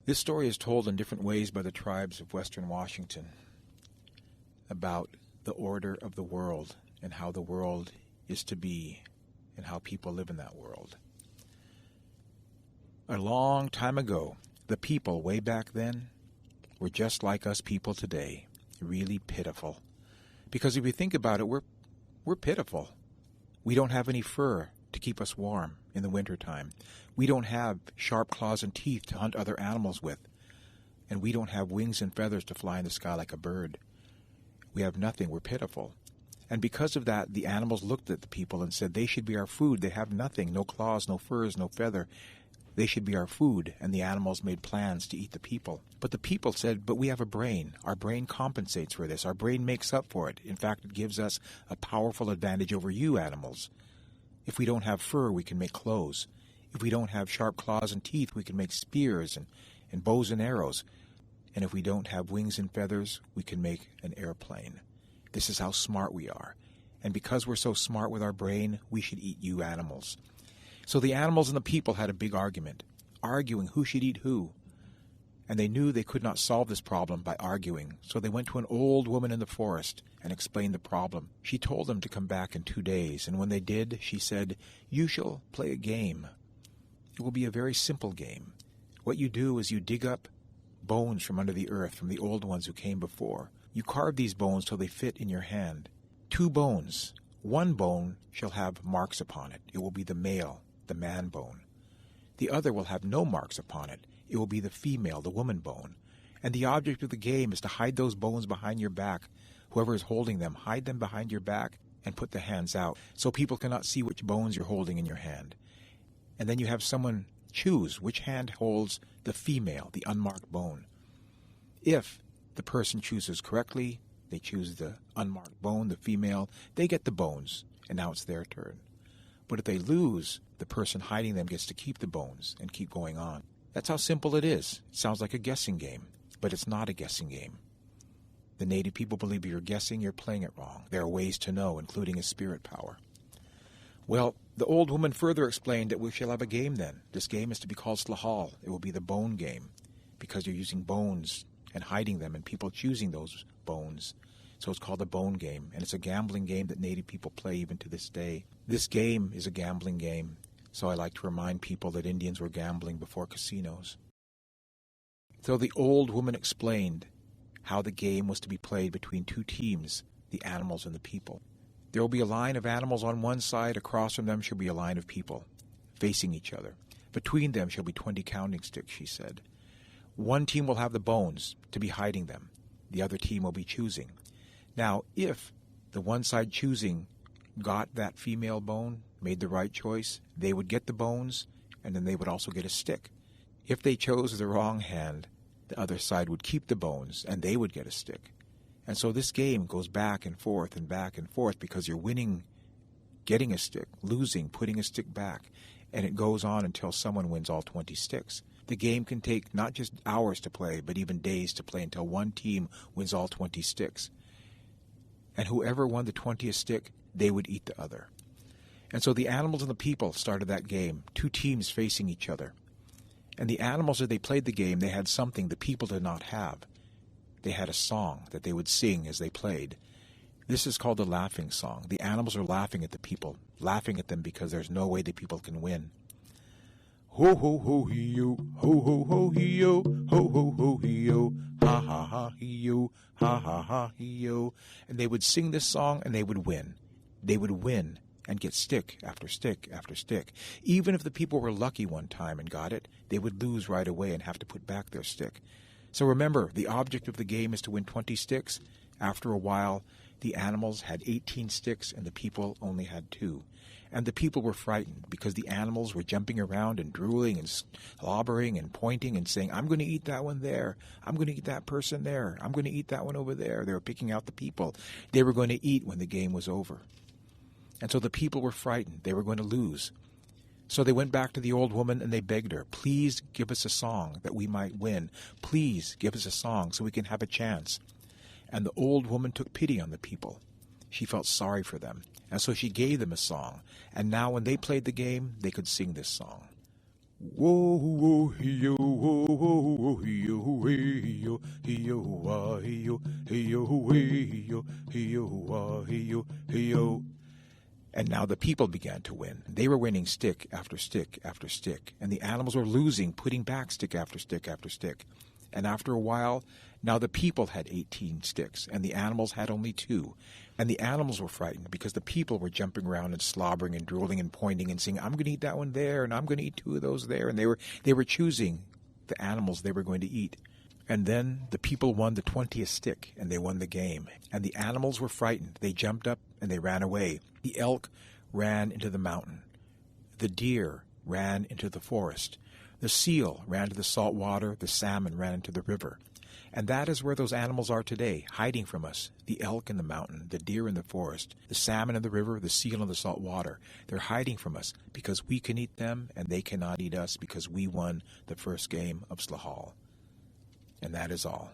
This story is told in different ways by the tribes of Western Washington about the order of the world and how the world is to be and how people live in that world. A long time ago, the people way back then were just like us people today, really pitiful. Because if you think about it, we're pitiful. We don't have any fur to keep us warm in the wintertime. We don't have sharp claws and teeth to hunt other animals with. And we don't have wings and feathers to fly in the sky like a bird. We have nothing. We're pitiful. And because of that, the animals looked at the people and said, they should be our food. They have nothing, no claws, no furs, no feather. They should be our food. And the animals made plans to eat the people. But the people said, but we have a brain. Our brain compensates for this. Our brain makes up for it. In fact, it gives us a powerful advantage over you animals. If we don't have fur, we can make clothes. If we don't have sharp claws and teeth, we can make spears and bows and arrows. And if we don't have wings and feathers, we can make an airplane. This is how smart we are. And because we're so smart with our brain, we should eat you animals. So the animals and the people had a big argument, arguing who should eat who. And they knew they could not solve this problem by arguing, so they went to an old woman in the forest and explained the problem. She told them to come back in 2 days, and when they did, she said, you shall play a game. It will be a very simple game. What you do is you dig up bones from under the earth, from the old ones who came before. You carve these bones till they fit in your hand. 2 bones. 1 bone shall have marks upon it. It will be the male, the man bone. The other will have no marks upon it. It will be the female, the woman bone. And the object of the game is to hide those bones behind your back. Whoever is holding them, hide them behind your back and put the hands out so people cannot see which bones you're holding in your hand. And then you have someone choose which hand holds the female, the unmarked bone. If the person chooses correctly, they choose the unmarked bone, the female, they get the bones, and now it's their turn. But if they lose, the person hiding them gets to keep the bones and keep going on. That's how simple it is. It sounds like a guessing game, but it's not a guessing game. The native people believe if you're guessing, you're playing it wrong. There are ways to know, including a spirit power. Well, the old woman further explained that we shall have a game then. This game is to be called Slahal. It will be the bone game, because you're using bones and hiding them, and people choosing those bones. So it's called the bone game, and it's a gambling game that native people play even to this day. This game is a gambling game, so I like to remind people that Indians were gambling before casinos. So the old woman explained how the game was to be played between 2 teams, the animals and the people. There will be a line of animals on one side. Across from them shall be a line of people, facing each other. Between them shall be 20 counting sticks, she said. 1 team will have the bones to be hiding them. The other team will be choosing. Now, if the one side choosing got that female bone, made the right choice, they would get the bones, and then they would also get a stick. If they chose the wrong hand, the other side would keep the bones, and they would get a stick. And so this game goes back and forth because you're winning, getting a stick, losing, putting a stick back, and it goes on until someone wins all 20 sticks. The game can take not just hours to play, but even days to play until one team wins all 20 sticks. And whoever won the 20th stick, they would eat the other. And so the animals and the people started that game, 2 teams facing each other. And the animals, as they played the game, they had something the people did not have. They had a song that they would sing as they played. This is called the laughing song. The animals are laughing at the people, laughing at them because there's no way the people can win. Ho ho ho he yo, ho ho ho he yo, ho ho ho he yo, ha ha ha he yo, ha ha ha he yo. And they would sing this song and they would win. They would win and get stick after stick after stick. Even if the people were lucky one time and got it, they would lose right away and have to put back their stick. So remember, the object of the game is to win 20 sticks. After a while, the animals had 18 sticks and the people only had 2. And the people were frightened because the animals were jumping around and drooling and slobbering and pointing and saying, I'm going to eat that one there. I'm going to eat that person there. I'm going to eat that one over there. They were picking out the people they were going to eat when the game was over. And so the people were frightened. They were going to lose. So they went back to the old woman and they begged her, please give us a song that we might win. Please give us a song so we can have a chance. And the old woman took pity on the people. She felt sorry for them. And so she gave them a song. And now when they played the game, they could sing this song. Whoa, whoa, yo, whoa, whoa, yo, yo, yo, yo, yo, yo, yo, yo. And now the people began to win. They were winning stick after stick after stick, and the animals were losing, putting back stick after stick after stick. And after a while, now the people had 18 sticks, and the animals had only 2. And the animals were frightened because the people were jumping around and slobbering and drooling and pointing and saying, I'm going to eat that one there, and I'm going to eat 2 of those there. And they were choosing the animals they were going to eat. And then the people won the 20th stick, and they won the game. And the animals were frightened. They jumped up, and they ran away. The elk ran into the mountain. The deer ran into the forest. The seal ran to the salt water. The salmon ran into the river. And that is where those animals are today, hiding from us. The elk in the mountain, the deer in the forest, the salmon in the river, the seal in the salt water. They're hiding from us because we can eat them, and they cannot eat us because we won the first game of Slahal. And that is all.